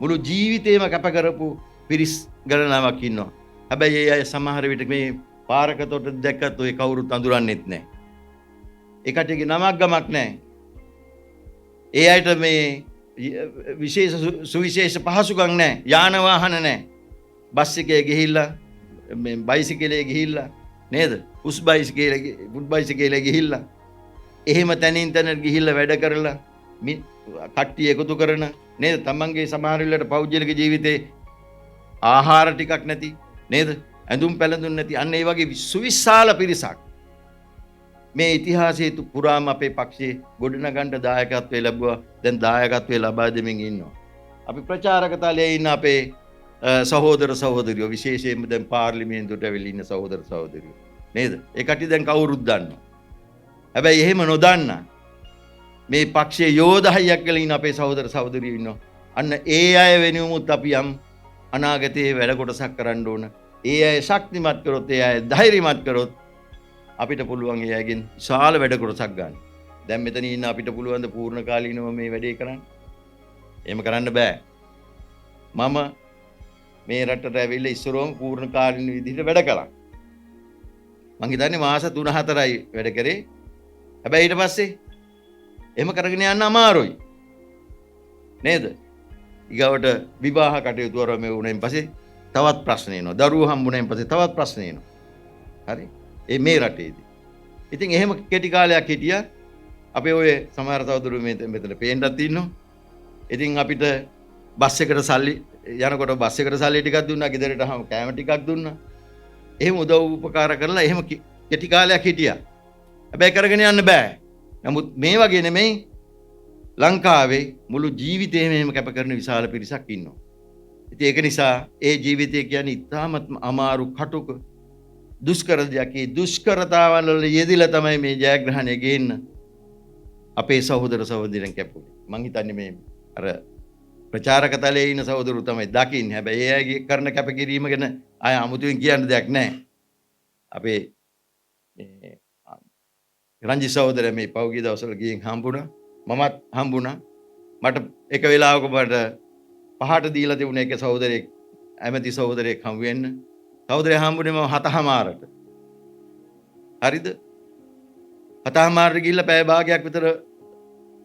මුළු ජීවිතේම කැප කරපු පිරිස් ගණනාවක් ඉන්නවා. හැබැයි ඒ අය සමහර විට මේ පාරකතොට දැක්කත් ඔය කවුරුත් අඳුරන්නේත් නැහැ. ඒ කට්ටියගේ නමක් ගමක් නැහැ. ඒ අයට මේ විශේෂ සුවිශේෂ පහසුකම් නැහැ. යාන වාහන නැහැ. බස් එකේ ගිහිල්ලා මේ බයිසිකලේ ගිහිල්ලා නේද? උස් බයිසිකලේ ගිහිල්ලා එහෙම තැනින් තැනට ගිහිල්ලා වැඩ කරලා කට්ටිය එකතු කරන නේද? තමන්ගේ සමහර වෙලාවට පෞද්ගලික ජීවිතේ ආහාර ටිකක් නැති නේද? ඇඳුම් පැළඳුම් නැති අන්න ඒ වගේ සුවිශාල පිරිසක් මේ ඉතිහාසයේ පුරාම අපේ පක්ෂයේ ගොඩනගන්න දායකත්වය ලැබුවා. දැන් දායකත්වය ලබා දෙමින් ඉන්නවා. අපි ප්‍රචාරක තලයේ ඉන්න අපේ සහෝදර සහෝදරියෝ විශේෂයෙන්ම දැන් පාර්ලිමේන්තුවට ඇවිල්ලා ඉන්න සහෝදර සහෝදරියෝ නේද? ඒ කට්ටිය දැන් කවුරුත් දන්නවා. හැබැයි එහෙම නොදන්න මේ පක්ෂයේ යෝධහයියක් කියලා ඉන්න අපේ සහෝදර සහෝදරියෝ ඉන්නවා. අන්න ඒ අය වෙනුවමුත් අපි යම් අනාගතයේ වැඩ කොටසක් කරන්න ඕන. ඒ අය ශක්තිමත් කරොත්, ඒ අය ධෛර්යමත් කරොත් අපිට පුළුවන් ඒ අයගෙන් විශාල වැඩ කොටසක් ගන්න. දැන් මෙතන ඉන්න අපිට පුළුවන් ද පූර්ණ කාලීනව මේ වැඩේ කරන්න? එහෙම කරන්න බෑ. මම මේ රටට ඇවිල්ලා ඉස්සරවම පූර්ණ කාලීන විදිහට වැඩ කළා. මං හිතන්නේ මාස 3-4යි වැඩ කරේ. හැබැයි ඊට පස්සේ එහෙම කරගෙන යන්න අමාරුයි. නේද? ඊගවට විවාහ කටයුතු වරම වුණෙන් පස්සේ තවත් ප්‍රශ්න එනවා. දරුවෝ හම්බුණෙන් පස්සේ තවත් ප්‍රශ්න එනවා. හරි? මේ රටේදී. ඉතින් එහෙම කෙටි කාලයක් හිටියා. අපේ ඔය සමහර සහෝදරු මෙතන පේන්නත් ඉන්නවා. ඉතින් අපිට බස් එකට සල්ලි යනකොට බස් එකට සල්ලි ටිකක් දුන්නා. ගෙදරට කෑම ටිකක් දුන්නා. එහෙම උදව් උපකාර කරලා එහෙම කෙටි කාලයක් හිටියා. හැබැයි කරගෙන යන්න බෑ. නමුත් මේ වගේ නෙමෙයි ලංකාවේ මුළු ජීවිතේම එහෙම කැප කරන විශාල පිරිසක් ඉන්නවා. ඉතින් ඒක නිසා ඒ ජීවිතය කියන්නේ ඉතාමත්ම අමාරු කටුක දුෂ්කර දෙයක්. ඒ දුෂ්කරතාවල් වල යෙදිලා තමයි මේ ජයග්‍රහණය ගේන්න අපේ සහෝදර සහෝදරියන් කැපුවේ. මං හිතන්නේ මේ අර ප්‍රචාරක තලයේ ඉන්න සහෝදරු තමයි දකින්නේ. හැබැයි ඒ අයගේ කරන කැපකිරීම ගැන ආය අමුතුවෙන් කියන්න දෙයක් නැහැ. අපේ මේ රංජි සහෝදරයා මේ පෞගිය දවස්වල ගිහින් හම්බුණා. මමත් හම්බුණා. මට එක වෙලාවක මට පහට දීලා තිබුණ එක සහෝදරයෙක් ඇමති සහෝදරයෙක් හම්බ වෙන්න. සහෝදරයා හම්බුනේ මම 7:00 හරිද? 7:00 ගිහිල්ලා පැය භාගයක් විතර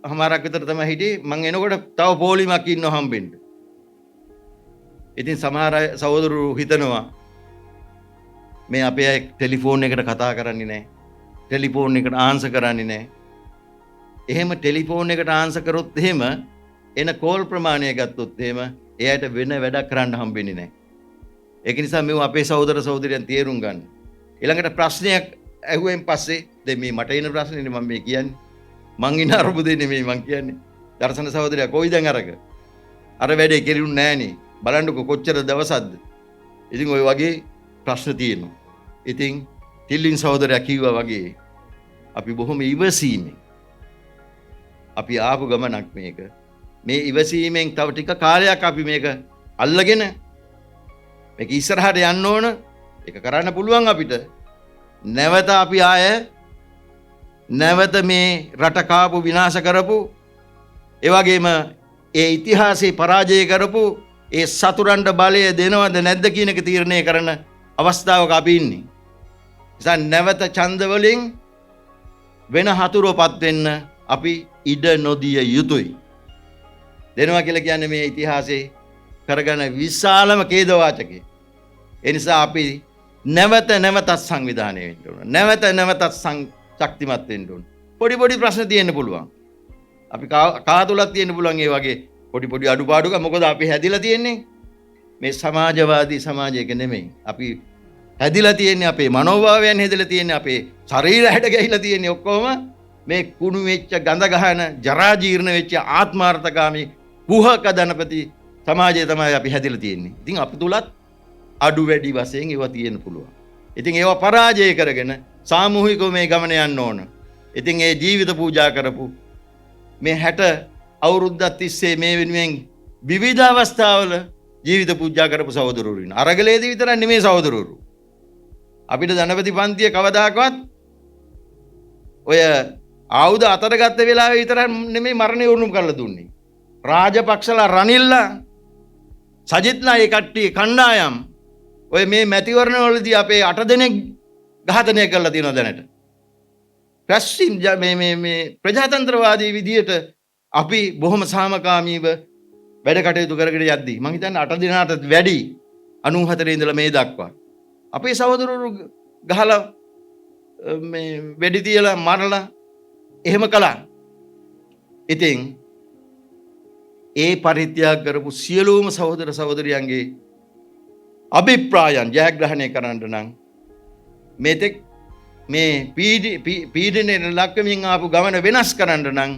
හමාරක් විතර තමයි හිටියේ. මං එනකොට තව පොලිමක් ඉන්නව හම්බෙන්න. ඉතින් සමහර අය සහෝදරු හිතනවා මේ අපේ අය ටෙලිෆෝන් එකට කතා කරන්නේ නැහැ. ටෙලිෆෝන් එකට ආන්සර් කරන්නේ නැහැ. එහෙම ටෙලිෆෝන් එකට ආන්සර් කරොත් එහෙම එන කෝල් ප්‍රමාණය ගත්තොත් එහෙම එයාට වෙන වැඩක් කරන්න හම්බෙන්නේ නැහැ. ඒක නිසා මේ අපේ සහෝදර සහෝදරියන් තේරුම් ගන්න. ඊළඟට ප්‍රශ්නයක් ඇහුවෙන් පස්සේ දැන් මේ මට එන ප්‍රශ්නේ මම මේ කියන්නේ. මං ඉන්න අරුබුදේ නෙමෙයි මං කියන්නේ. දර්ශන සහෝදරයා කොයි දැන් අරක? අර වැඩේ කෙරුන්නේ නැහනේ. බලන්නකො කොච්චර දවසක්ද. ඉතින් ওই වගේ ප්‍රශ්න තියෙනවා. ඉතින් තිල්ලින් සහෝදරයා කිව්වා වගේ අපි බොහොම ඉවසීමෙන් අපි ආපු ගමනක් මේක. මේ ඉවසීමෙන් තව ටික කාලයක් අපි මේක අල්ලගෙන මේක ඉස්සරහට යන්න ඕන. ඒක කරන්න පුළුවන් අපිට. නැවත අපි නැවත මේ රට කාපු විනාශ කරපු ඒ වගේම ඒ ඉතිහාසයේ පරාජය කරපු ඒ සතුරන්ට බලය දෙනවද නැද්ද කියන එක තීරණය කරන අවස්ථාවක අපි ඉන්නේ. නිසා නැවත ඡන්ද වලින් වෙන හතුරුවපත් වෙන්න අපි ඉඩ නොදිය යුතුයි. දෙනවා කියලා කියන්නේ මේ ඉතිහාසයේ කරගෙන විශාලම ඛේද වාචකේ. ඒ නිසා අපි නැවතත් සංවිධානය වෙන්න ඕන. නැවතත් ශක්තිමත් වෙන්න ඕන. පොඩි ප්‍රශ්න තියෙන්න පුළුවන්. අපි කා තුලක් තියෙන්න පුළුවන් ඒ වගේ පොඩි අඩුපාඩුක. මොකද අපි හැදිලා තියෙන්නේ මේ සමාජවාදී සමාජයක නෙමෙයි. අපි හැදිලා තියෙන්නේ අපේ මනෝභාවයන් හැදිලා තියෙන්නේ අපේ ශරීරය හැඩ ගැහිලා තියෙන්නේ ඔක්කොම මේ කුණු වෙච්ච ගඳ ගහන ජරා ජීර්ණ වෙච්ච ආත්මාර්ථකාමී කුහක ධනපති සමාජය තමයි අපි හැදිලා තියෙන්නේ. ඉතින් අපි තුලත් අඩු වැඩි වශයෙන් ඒවා තියෙන්න පුළුවන්. ඉතින් ඒවා පරාජය කරගෙන සාමූහිකව මේ ගමන යන්න ඕන. ඉතින් ඒ ජීවිත පූජා කරපු මේ 60 අවුරුද්දක් තිස්සේ මේ වෙනුවෙන් විවිධ අවස්ථාවල ජීවිත පූජා කරපු සහෝදරවරු ඉන්නවා. අරගලයේදී විතරක් නෙමෙයි සහෝදරවරු. අපිට ධනපති පන්තිය කවදාකවත් ඔය ආයුධ අතර ගත්ත වෙලාවේ විතරක් නෙමෙයි මරණය උරුම කරලා දුන්නේ. රාජපක්ෂලා රනිල්ලා සජිත්ලා ඒ කට්ටිය කණ්ඩායම් ඔය මේ මැතිවරණ වලදී අපේ 8 දෙනෙක් ඝාතනය කරලා තියෙනවා දැනට. රැස්වීම් මේ ප්‍රජාතන්ත්‍රවාදී විදියට අපි බොහොම සාමකාමීව වැඩ කටයුතු කරගෙන යද්දී මම හිතන්නේ 8 දිනකට වැඩි 94 ඉඳලා මේ දක්වා අපේ සහෝදරවරු ගහලා මේ වෙඩි තියලා මරලා එහෙම කළා. ඉතින් ඒ පරිත්‍යාග කරපු සියලුම සහෝදර සහෝදරියන්ගේ අභිප්‍රායන් ජයග්‍රහණය කරන්න නම් මේතෙක් මේ පීඩනයේ ලක්වමින් ආපු ගමන වෙනස් කරන්න නම්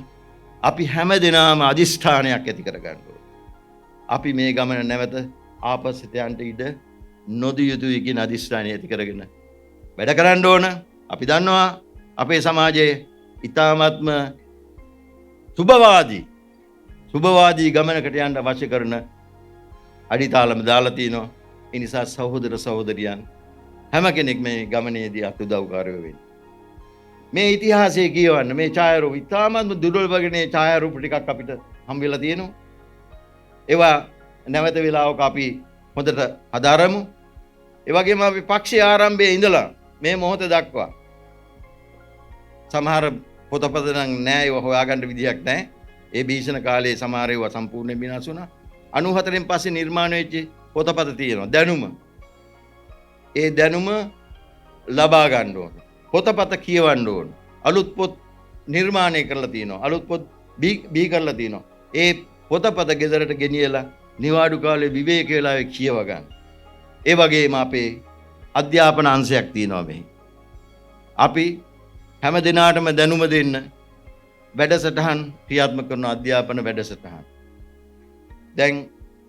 අපි හැමදෙනාම අදිෂ්ඨානයක් ඇති කරගන්න ඕනේ. අපි මේ ගමන නැවත ආපස්සට යන්න ඉඩ නොදිය යුතුයි කියන අදිෂ්ඨානය ඇති කරගෙන වැඩ කරන්න ඕන. අපි දන්නවා අපේ සමාජයේ ඊ타ත්ම සුභවාදී ගමනකට යන්න අවශ්‍ය කරන අඩිතාලම දාලා තිනවා. ඒ නිසා සහෝදර සහෝදරියන් හැම කෙනෙක් මේ ගමනේදී අතුදව්කාරයෝ වෙන්න. මේ ඉතිහාසයේ කියවන්න මේ ඡායාරූප ඊ타ත්ම දුර්වල වගේ ඡායාරූප ටිකක් අපිට හම් වෙලා තියෙනවා. ඒවා නැවත වෙලාවක අපි හොඳට හදාරමු. ඒ වගේම අපි පක්ෂයේ ආරම්භයේ ඉඳලා මේ මොහොත දක්වා සමහර පොතපත නම් නෑ ඒව හොයාගන්න විදියක් නෑ. ඒ භීෂණ කාලයේ සමහර ඒවා සම්පූර්ණයෙන් විනාශ වුණා. 94න් පස්සේ නිර්මාණය වෙච්ච පොතපත තියෙනවා. දැනුම. ඒ දැනුම ලබා ගන්න ඕන. පොතපත කියවන්න ඕන. අලුත් පොත් නිර්මාණය කරලා තියෙනවා. අලුත් පොත් බී කරලා තියෙනවා. ඒ පොතපත ගෙදරට ගෙනියලා නිවාඩු කාලේ විවේක වේලාවේ කියව ගන්න. ඒ වගේම අපේ අධ්‍යාපන අංශයක් තියෙනවා මෙහි. අපි හැම දිනාටම දැනුම දෙන්න වැඩසටහන් ක්‍රියාත්මක කරන අධ්‍යාපන වැඩසටහන්. දැන්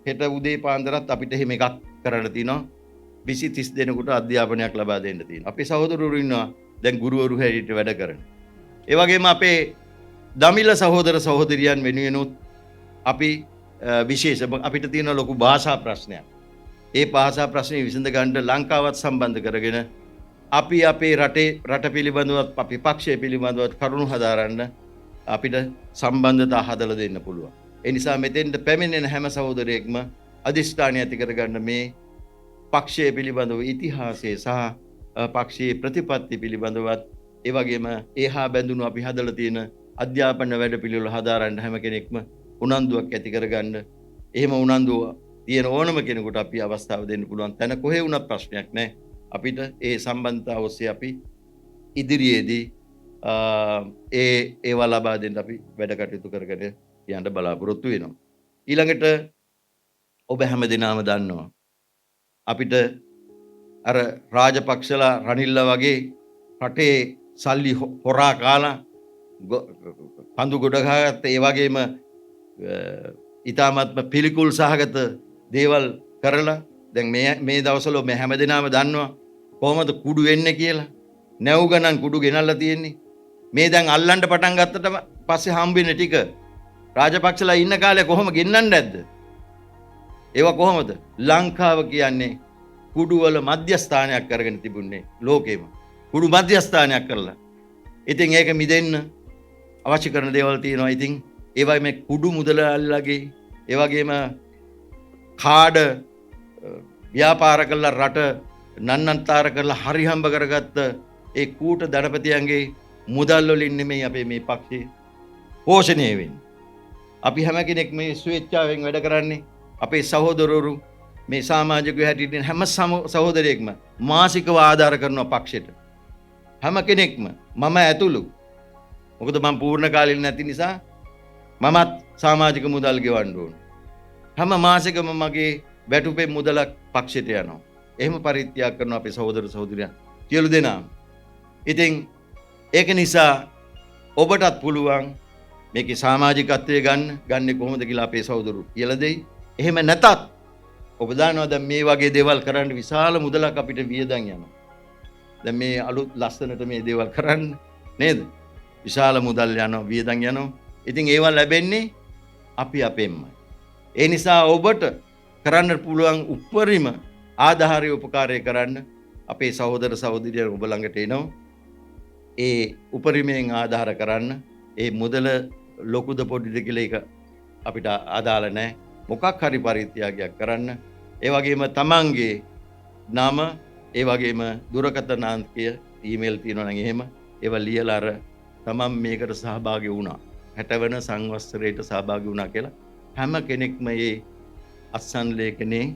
හෙට උදේ පාන්දරත් අපිට එහෙම එකක් කරන්න තියෙනවා. 20 30 දෙනෙකුට අධ්‍යාපනයක් ලබා දෙන්න තියෙනවා. අපේ සහෝදරවරු ඉන්නවා දැන් ගුරුවරු හැටියට වැඩ කරන. ඒ වගේම අපේ දමිළ සහෝදර සහෝදරියන් වෙනුවෙනුත් අපි විශේෂ අපිට තියෙන ලොකු භාෂා ප්‍රශ්නයක්. ඒ භාෂා ප්‍රශ්නේ විසඳ ගන්න ලංකාවත් සම්බන්ධ කරගෙන අපි අපේ රට පිළිබඳවත් අපි පක්ෂය පිළිබඳවත් කරුණු හදාරන්න අපිට සම්බන්ධතා හදලා දෙන්න පුළුවන්. ඒ නිසා මෙතෙන්ට පැමිණෙන හැම සහෝදරයෙක්ම අධිෂ්ඨානය ඇති කරගන්න මේ පක්ෂය පිළිබඳව ඉතිහාසය සහ පක්ෂයේ ප්‍රතිපත්ති පිළිබඳවත් ඒ වගේම ඒහා බැඳුණු අපි හදලා තියෙන අධ්‍යාපන වැඩපිළිවෙල හදාරන්න හැම කෙනෙක්ම උනන්දුවක් ඇති කරගන්න. එහෙම උනන්දුව තියෙන ඕනම කෙනෙකුට අපි අවස්ථාව දෙන්න පුළුවන්. තැන කොහේ වුණත් ප්‍රශ්නයක් නැහැ. අපිට ඒ සම්බන්ධතාව ඔස්සේ අපි ඉදිරියේදී ඒවා ලබා දෙන්න අපි වැඩ කටයුතු කරගෙන යන්න බලාපොරොත්තු වෙනවා. ඊළඟට ඔබ හැමදෙනාම දන්නවා අපිට අර රාජපක්ෂලා රනිල්ලා වගේ රටේ සල්ලි හොරා කාලා පඳු ගොඩ ගහගත්ත ඒ වගේම ඊ타මත්ම පිළිකුල් සහගත දේවල් කරලා දැන් මේ දවස්වල මේ හැමදෙනාම දන්නවා කොහොමද කුඩු වෙන්නේ කියලා. නැව් ගණන් කුඩු ගෙනල්ලා තියෙන්නේ. මේ දැන් අල්ලන්න පටන් ගත්තට පස්සේ හම්බෙන්නේ ටික රාජපක්ෂලා ඉන්න කාලේ කොහොම ගෙන්නන්නේ නැද්ද? ඒවා කොහොමද? ලංකාව කියන්නේ කුඩු වල මධ්‍යස්ථානයක් කරගෙන තිබුණේ ලෝකෙම. කුඩු මධ්‍යස්ථානයක් කරලා. ඉතින් ඒක මිදෙන්න අවශ්‍ය කරන දේවල් තියෙනවා. ඉතින් ඒ වගේ මේ කුඩු මුදලාල්ලාගේ ඒ වගේම කාඩ ව්‍යාපාර කරලා රට නන්නන්තර කරලා හරි හම්බ කරගත්ත ඒ කූට ධනපතියන්ගේ මුදල් වලින් නෙමෙයි අපේ මේ පක්ෂේ පෝෂණය වෙන්නේ. අපි හැම කෙනෙක් මේ ස්වේච්ඡාවෙන් වැඩ කරන්නේ. අපේ සහෝදරවරු මේ සමාජිකයෝ හැටියට හැම සහෝදරයෙක්ම මාසිකව ආධාර කරනවා පක්ෂයට. හැම කෙනෙක්ම මම ඇතුළු. මොකද මම පූර්ණ කාලීන නැති නිසා මමත් සමාජික මුදල් ගෙවන්න ඕන. හැම මාසෙකම මගේ වැටුපේ මුදලක් පක්ෂයට යනවා. එහෙම පරිත්‍යාග කරන අපේ සහෝදර සහෝදරියන් සියලු දෙනාම. ඉතින් ඒක නිසා ඔබටත් පුළුවන් මේකේ සමාජිකත්වයේ ගන්න කොහොමද කියලා අපේ සහෝදරු කියලා දෙයි. එහෙම නැතත් ඔබ දන්නවා දැන් මේ වගේ දේවල් කරන්න විශාල මුදලක් අපිට වියදම් යනවා. දැන් මේ අලුත් ලස්සනට මේ දේවල් කරන්න නේද? විශාල මුදල් යනවා වියදම් යනවා. ඉතින් ඒවා ලැබෙන්නේ අපි අපෙන්මයි. ඒ නිසා ඔබට කරන්න පුළුවන් උපරිම ආධාරය උපකාරය කරන්න අපේ සහෝදර සහෝදරියන් ඔබ ළඟට එනවා. ඒ උපරිමයෙන් ආධාර කරන්න. ඒ මුදල ලොකුද පොඩිද කියලා එක අපිට අදාළ නැහැ. මොකක් හරි පරිත්‍යාගයක් කරන්න. ඒ වගේම තමන්ගේ නම ඒ වගේම දුරකථන අංකය ඊමේල් තියෙනවා නම් එහෙම ඒවා ලියලා අර තමන් මේකට සහභාගී වුණා 60 වෙනි සංවත්සරයට සහභාගී වුණා කියලා හැම කෙනෙක්ම මේ අත්සන් ලේඛනේ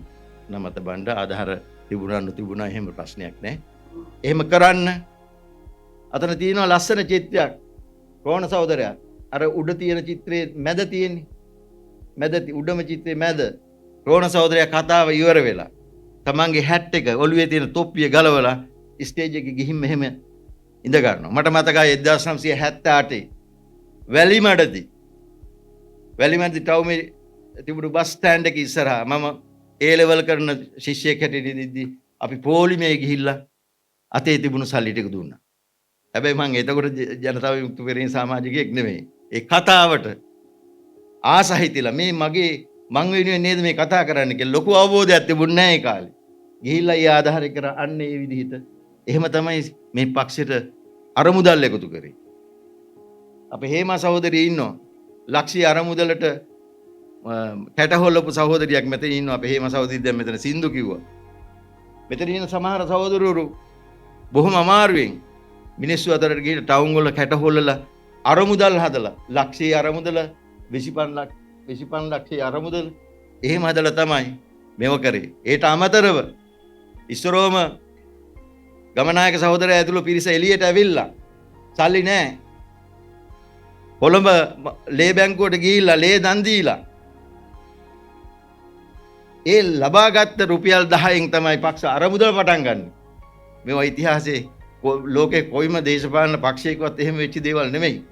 නම තබන්න ආධාර තිබුණා නොතිබුණා එහෙම ප්‍රශ්නයක් නැහැ. එහෙම කරන්න. අතන තියෙනවා ලස්සන චිත්‍රයක්. රෝණ සහෝදරයා අර උඩ තියෙන චිත්‍රයේ මැද තියෙන්නේ. මැද උඩම චිත්‍රයේ මැද රෝණ සහෝදරයා කතාව ඉවර වෙලා තමන්ගේ හැට් එක ඔළුවේ තියෙන තොප්පිය ගලවලා ස්ටේජ් එකේ ගිහින් මෙහෙම ඉඳ ගන්නවා. මට මතකයි 1978 වැලිමඩදී ටවුමේ තිබුණු බස් ස්ටෑන්ඩ් එකේ ඉස්සරහා මම ඒ ලෙවල් කරන ශිෂ්‍යයෙක් හැටියට ඉඳිද්දි අපි පොලිමේ ගිහිල්ලා අතේ තිබුණු සල්ලි ටික දුන්නා. හැබැයි මම එතකොට ජනතාව විමුක්ති පෙරේන සමාජිකයෙක් නෙමෙයි. ඒ කතාවට ආසහිතලා මේ මං වෙනුවෙන් නේද මේ කතා කරන්න කියලා ලොකු අවබෝධයක් තිබුණ නැහැ ඒ කාලේ. ගිහිල්ලා ඒ ආධාරය කර අන්න ඒ විදිහට එහෙම තමයි මේ පක්ෂයට අරමුදල් එකතු කරේ. අපේ හේමා සහෝදරිය ඉන්නවා. ලක්ෂී අරමුදලට කැටහොල්ලපු සහෝදරියක් මෙතන ඉන්නවා. අපේ හේමා සහෝදරිය දැන් මෙතන සින්දු කිව්වා. මෙතන ඉන්න සමහර සහෝදරවරු බොහොම අමාරුවෙන් මිනිස්සු අතරට ගිහින් ටවුන් වල කැටහොල්ලලා අරමුදල් හදලා ලක්ෂී අරමුදල 25 ලක්ෂයේ අරමුදල එහෙම හදලා තමයි මේව කරේ. ඒට අමතරව ඉස්සරෝම ගමනායක සහෝදරයා ඇතුළු පිරිස එළියට ඇවිල්ලා සල්ලි නැහැ. කොළඹ ලේ බැංකුවට ගිහිල්ලා ලේ දන් දීලා ඒ ලබාගත් රුපියල් 10න් තමයි පක්ෂ අරමුදල පටන් ගන්න. මේවා ඉතිහාසයේ ලෝකේ කොයිම දේශපාලන පක්ෂයකවත් එහෙම වෙච්ච දේවල් නෙමෙයි.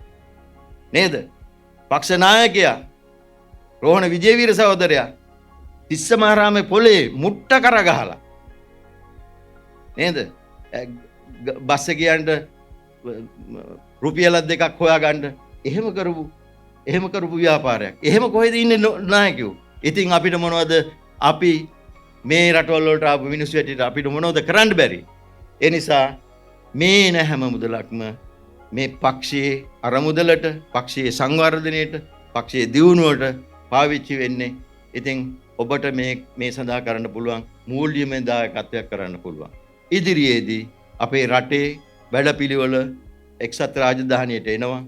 නේද? පක්ෂ නායකයා රෝහණ විජේවීර සහෝදරයා තිස්සමාරාමේ පොලේ මුට්ට කරගහලා නේද? බස් එකේ යන්න රුපියල් 2ක් හොයාගන්න එහෙම කරපු ව්‍යාපාරයක්. එහෙම කොහෙද ඉන්නේ නායකයෝ? ඉතින් අපිට මොනවද අපි මේ රටවල් වලට ආපු මිනිස්සු ඇටියට අපිට මොනවද කරන්න බැරි? ඒ නිසා මේ නැහැම මුදලක්ම මේ පක්ෂයේ අරමුදලට, පක්ෂයේ සංවර්ධනයට, පක්ෂයේ දියුණුවට පාවිච්චි වෙන්නේ. ඉතින් ඔබට මේ සඳහා කරන්න පුළුවන් මූල්‍යමය දායකත්වයක් කරන්න පුළුවන්. ඉදිරියේදී අපේ රටේ වැඩපිළිවෙල එක්සත් රාජධානියට එනවා.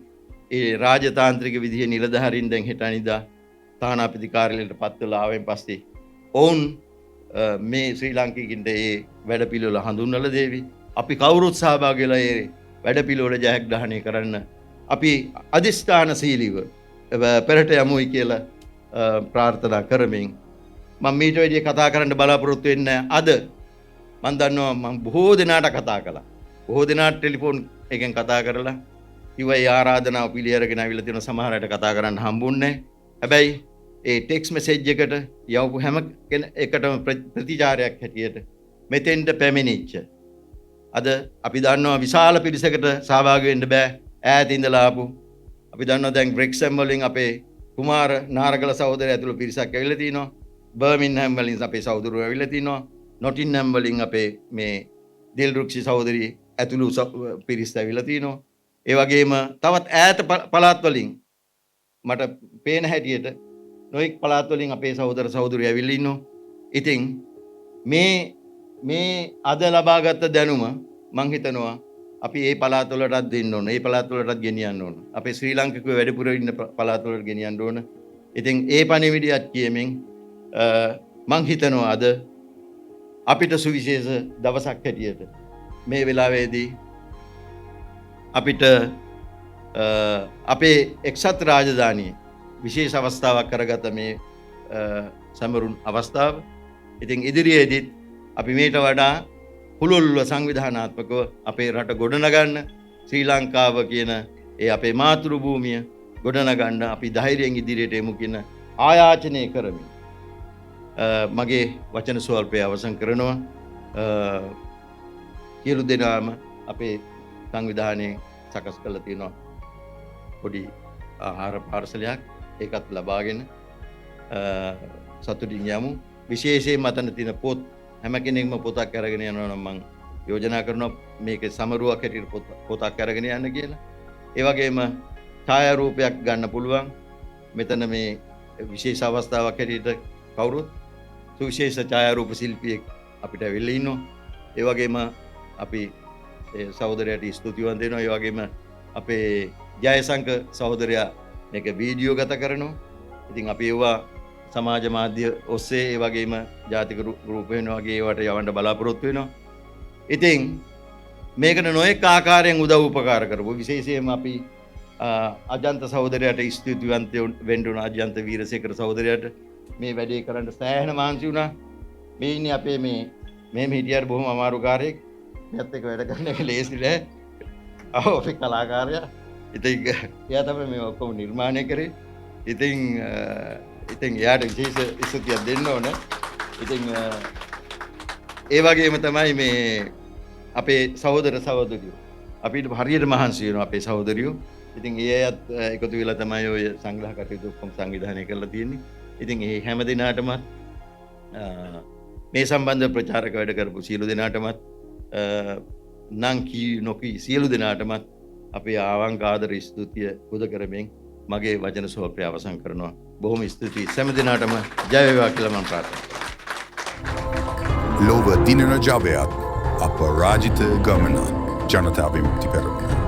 ඒ රාජතාන්ත්‍රික විදිහේ නිලධාරීන් දැන් හෙට අනිදා තානාපති කාර්යාලයට පත් වෙලා ආවෙන් පස්සේ ඔවුන් මේ ශ්‍රී ලාංකිකින්ට ඒ වැඩපිළිවෙල හඳුන්වලා දෙවි. අපි කවුරුත් සහභාගී වෙලා ඒ වැඩපිළිවෙල ජයග්‍රහණය කරන්න අපි අදිස්ථානශීලීව පෙරට යමුයි කියලා ප්‍රාර්ථනා කරමින් මම මීට වැඩිය කතා කරන්න බලාපොරොත්තු වෙන්නේ අද. මම දන්නවා මම බොහෝ දෙනාට කතා කළා. බොහෝ දෙනාට ටෙලිෆෝන් එකෙන් කතා කරලා කිව්වා ඒ ආරාධනාව පිළි අරගෙන අවිල්ලා තියෙන සමහර අයට කතා කරන්න හම්බුන්නේ. හැබැයි ඒ ටෙක්ස්ට් මෙසේජ් එකට යවපු හැම එකටම ප්‍රතිචාරයක් හැටියට මෙතෙන්ට පැමිණිච්ච අද අපි දන්නවා විශාල පිරිසකට සහභාගී වෙන්න බෑ ඈත ඉඳලා ආපු. අපි දන්නවා දැන් බ්‍රෙක්සම් වලින් අපේ කුමාර නාරගල සහෝදරය ඇතුළු පිරිසක් ඇවිල්ලා තිනවා. බර්මින්හම් වලින් අපේ සහෝදරයෝ ඇවිල්ලා තිනවා. නොටින්හම් වලින් අපේ මේ දිල්රුක්ෂි සහෝදරිය ඇතුළු පිරිස ඇවිල්ලා තිනවා. ඒ වගේම තවත් ඈත පළාත් වලින් මට පේන හැටියට නොඑක් පළාත් වලින් අපේ සහෝදර සහෝදරියෝ ඇවිල්ලා ඉන්නවා. ඉතින් මේ අද ලබාගත් දැනුම මං හිතනවා අපි ඒ පළාත් වලටත් දෙන්න ඕන. ඒ පළාත් වලටත් ගෙනියන්න ඕන. අපේ ශ්‍රී ලාංකිකයෝ වැඩිපුර ඉන්න පළාත් වලට ගෙනියන්න ඕන. ඉතින් ඒ පණිවිඩයත් කියමින් මං හිතනවා අද අපිට සුවිශේෂ දවසක් හැටියට මේ වෙලාවේදී අපිට අපේ එක්සත් රාජධානියේ විශේෂ අවස්ථාවක් කරගත මේ සමරුන් අවස්ථාව. ඉතින් ඉදිරියේදීත් අපි මේට වඩා පුළුල්ව සංවිධානාත්මකව අපේ රට ගොඩනගන්න ශ්‍රී ලංකාව කියන ඒ අපේ මාතෘ භූමිය ගොඩනගන්න අපි ධෛර්යයෙන් ඉදිරියට එමු කියන ආයාචනය කරමින් මගේ වචන ස්වල්පය අවසන් කරනවා. සියලු දෙනාම අපේ සංවිධානයේ සකස් කරලා තියෙනවා පොඩි ආහාර පාර්සලයක්. ඒකත් ලබාගෙන සතුටින් යමු. විශේෂයෙන් මතන තියෙන පොත් හැම කෙනෙක්ම පොතක් අරගෙන යනවා නම් මම යෝජනා කරනවා මේක සමරුවක් හැටියට පොතක් අරගෙන යන්න කියලා. ඒ වගේම ඡායාරූපයක් ගන්න පුළුවන්. මෙතන මේ විශේෂ අවස්ථාවක් හැටියට කවුරුත් සුවිශේෂ ඡායාරූප ශිල්පියෙක් අපිට ඇවිල්ලා ඉන්නවා. ඒ වගේම අපි සහෝදරයාට ස්තුතිවන්ත වෙනවා. ඒ වගේම අපේ ජයසංක සහෝදරයා මේක වීඩියෝ ගත කරනවා. ඉතින් අපි ඒවා සමාජ මාධ්‍ය ඔස්සේ ඒ වගේම ජාතික රූපේන වගේ ඒවට යවන්න බලාපොරොත්තු වෙනවා. ඉතින් මේකට නොඑක ආකාරයෙන් උදව් උපකාර කරපු විශේෂයෙන්ම අපි අජන්ත සහෝදරයාට ස්තුතිවන්ත වෙන්න උන අජන්ත වීරසේකර සහෝදරයාට මේ වැඩේ කරන්න සෑහෙන මහන්සි වුණා. මේ ඉන්නේ අපේ මේ හිටියට බොහොම අමාරු කාර්යයක්. මෙයත් එක්ක වැඩ කරන එක ලේසි නෑ. අපේ කලාකාරයා. ඉතින් එයා තමයි මේ ඔක්කොම නිර්මාණය කරේ. ඉතින් එයාට විශේෂ ස්තුතියක් දෙන්න ඕන. ඉතින් ඒ වගේම තමයි මේ අපේ සහෝදර සහෝදරියෝ අපිට හරියට මහන්සි වෙනවා අපේ සහෝදරියෝ. ඉතින් ඒ අයත් එකතු වෙලා තමයි ඔය සංග්‍රහ කටයුතු ඔක්කොම සංවිධානය කරලා තියෙන්නේ. ඉතින් මේ හැම දිනාටම මේ සම්බන්ධ ප්‍රචාරක වැඩ කරපු සියලු දෙනාටමත් නම් කී නොකී සියලු දෙනාටමත් අපේ ආවංක ආදර ස්තුතිය පුද කරමින් මගේ වචන සෝපය අවසන් කරනවා. බොහොම ස්තුතියි. සෑම දිනාටම ජය වේවා කියලා මම ප්‍රාර්ථනා කරනවා. ලොව දිනන ජවයක් අපරාජිත ගමන ජනතා විමුක්ති පෙරමුණ